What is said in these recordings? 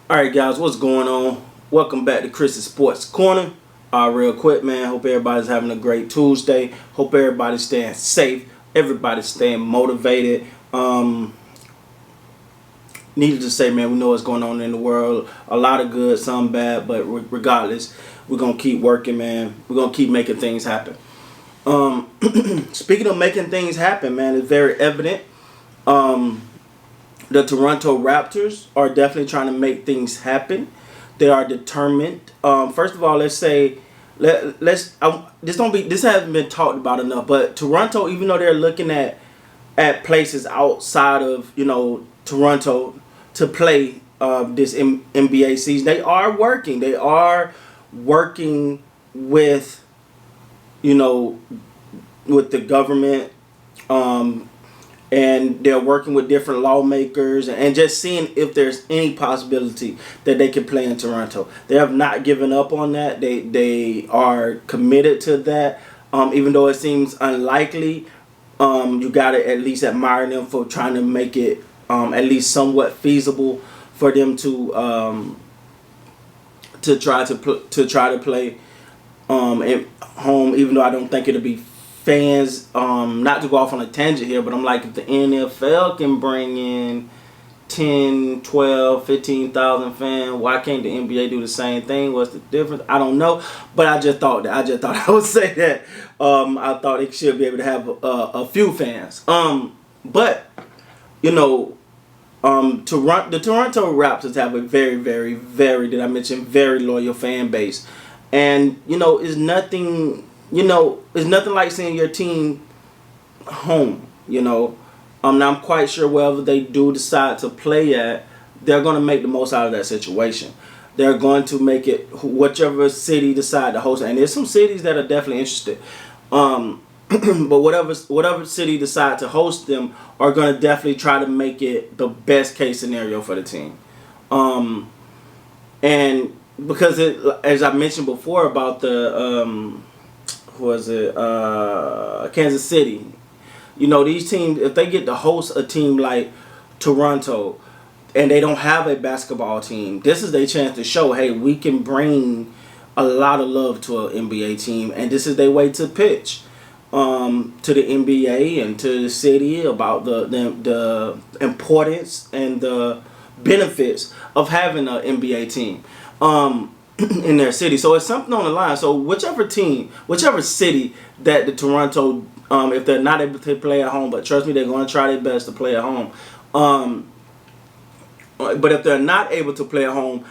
Alright guys, what's going on? Welcome back to Chris's Sports Corner. Real quick, man, hope everybody's having a great Tuesday. Hope everybody's staying safe. Everybody's staying motivated. Needless to say, man, we know what's going on in the world. A lot of good, some bad, but regardless, we're going to keep working, man. We're going to keep making things happen. Speaking of making things happen, man, it's very evident. The Toronto Raptors are definitely trying to make things happen. They are determined. First of all, let's say this hasn't been talked about enough. But Toronto, even though they're looking at places outside of Toronto to play this NBA season, they are working. They are working with with the government. And they're working with different lawmakers and just seeing if there's any possibility that they can play in Toronto. They have not given up on that. They are committed to that. Even though it seems unlikely, you gotta at least admire them for trying to make it at least somewhat feasible for them to try to play at home. Even though I don't think it'll be fans, not to go off on a tangent here, but I'm like, if the NFL can bring in 10, 12, 15,000 fans, why can't the NBA do the same thing? What's the difference? I don't know, but I just thought I would say that. I thought it should be able to have a few fans. But the Toronto Raptors have a very, very, very, did I mention, very loyal fan base, and it's nothing. It's nothing like seeing your team home. Now I'm quite sure wherever they do decide to play at, they're going to make the most out of that situation. They're going to make it whichever city decide to host it. And there's some cities that are definitely interested. But whatever city decide to host them are going to definitely try to make it the best case scenario for the team. And because as I mentioned before about the Kansas City. These teams, if they get to host a team like Toronto and they don't have a basketball team, this is their chance to show, hey, we can bring a lot of love to an NBA team, and this is their way to pitch to the NBA and to the city about the importance and the benefits of having an NBA team. In their city. So it's something on the line. So whichever city that the Toronto, if they're not able to play at home, but trust me, they're going to try their best to play at home. But if they're not able to play at home,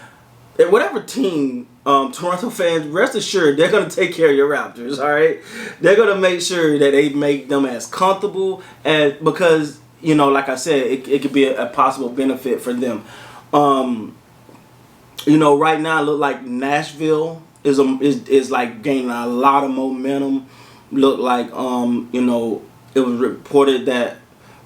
whatever team, Toronto fans, rest assured, they're going to take care of your Raptors, all right? They're going to make sure that they make them as comfortable as, because, like I said, it could be a possible benefit for them. Right now it look like Nashville is like gaining a lot of momentum. Look like it was reported that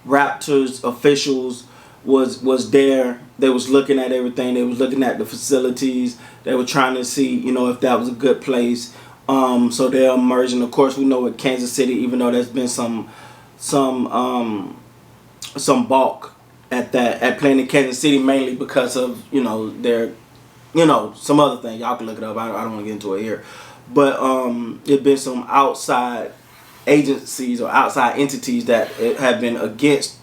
Raptors officials was there. They was looking at everything. They was looking at the facilities. They were trying to see if that was a good place. So they're merging. Of course, we know with Kansas City, even though there's been some balk at playing in Kansas City, mainly because of their some other thing. Y'all can look it up. I don't want to get into it here. But there's been some outside agencies or outside entities that have been against.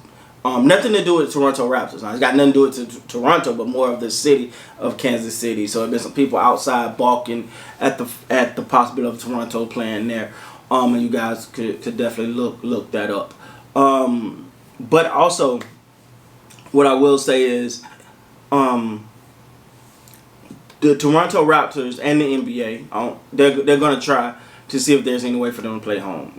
Nothing to do with Toronto Raptors. Now, it's got nothing to do with Toronto, but more of the city of Kansas City. So there's been some people outside balking at the possibility of Toronto playing there. And you guys could definitely look that up. But also, what I will say is, the Toronto Raptors and the NBA, they're going to try to see if there's any way for them to play home,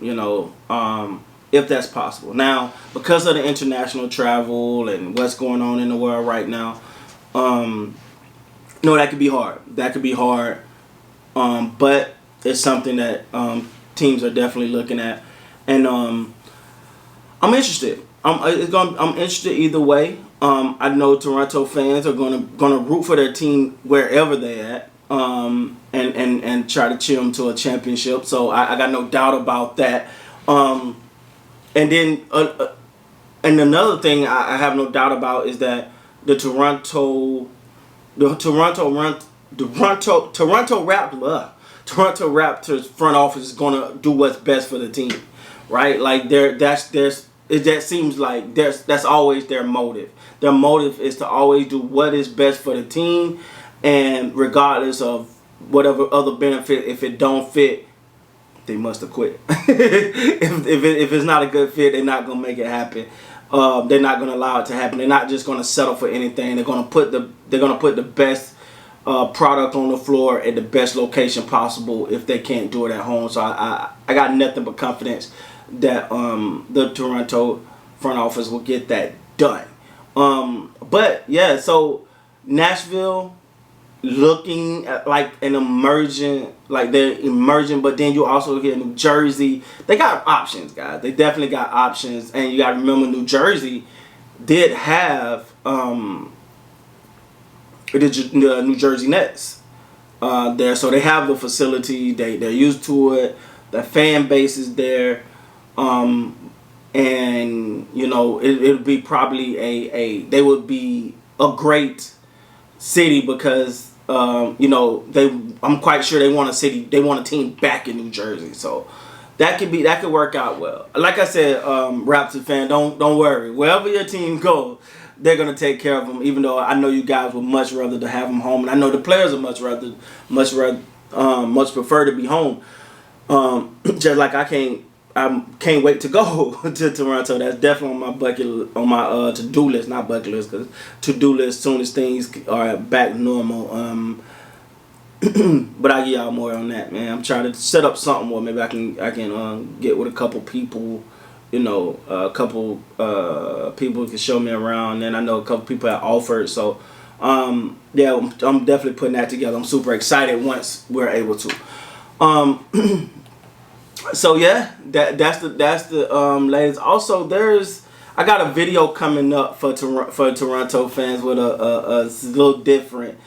if that's possible. Now, because of the international travel and what's going on in the world right now, that could be hard. But it's something that teams are definitely looking at. And I'm interested. I'm interested either way. I know Toronto fans are gonna root for their team wherever they're at, and try to cheer them to a championship. So I got no doubt about that. And then and another thing I have no doubt about is that the Toronto the Toronto Raptors front office is gonna do what's best for the team, right? Like that seems like that's always their motive. Their motive is to always do what is best for the team, and regardless of whatever other benefit, if it don't fit, they must have quit. if it's not a good fit, they're not gonna make it happen. They're not gonna allow it to happen. They're not just gonna settle for anything. They're gonna put the best product on the floor at the best location possible if they can't do it at home. So I got nothing but confidence that the Toronto front office will get that done. But yeah, so Nashville looking at like an emergent, like they're emerging, but then you also hear New Jersey. They got options, guys. They definitely got options, and you got to remember New Jersey did have the New Jersey Nets there, so they have the facility. They're used to it. The fan base is there, and you know it would be probably they would be a great city because you know I'm quite sure they want a team back in New Jersey, so that could work out well. Like I said, Raptors fan, don't worry. Wherever your team goes, they're gonna take care of them. Even though I know you guys would much rather to have them home, and I know the players are much prefer to be home. Just like I can't wait to go to Toronto. That's definitely on my to-do list, not bucket list, because to-do list soon as things are back normal. But I'll give y'all more on that, man. I'm trying to set up something where maybe I can get with a couple people, you know, a couple people who can show me around, and I know a couple people have offered. So yeah, I'm definitely putting that together. I'm super excited once we're able to. So yeah, that's the latest. Also, I got a video coming up for Toronto fans with a little different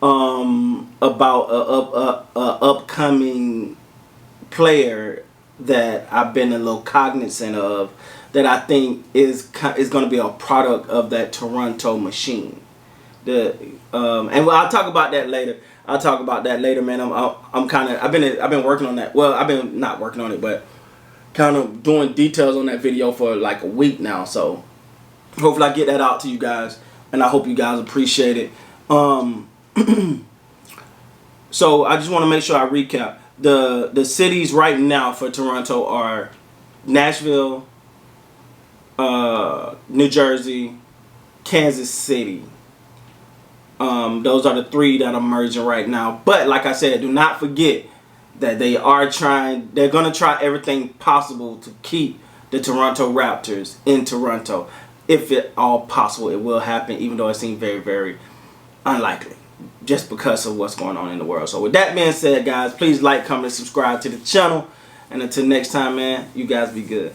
about a upcoming player that I've been a little cognizant of, that I think is going to be a product of that Toronto machine. And I'll talk about that later. Man. I've been working on that. Well, I've been not working on it, but kind of doing details on that video for like a week now. So hopefully I get that out to you guys, and I hope you guys appreciate it. So I just want to make sure I recap. The cities right now for Toronto are Nashville, New Jersey, Kansas City. Those are the three that are merging right now. But like I said, do not forget that they're going to try everything possible to keep the Toronto Raptors in Toronto. If at all possible, it will happen, even though it seems very, very unlikely, just because of what's going on in the world. So with that being said, guys, please like, comment, subscribe to the channel. And until next time, man, you guys be good.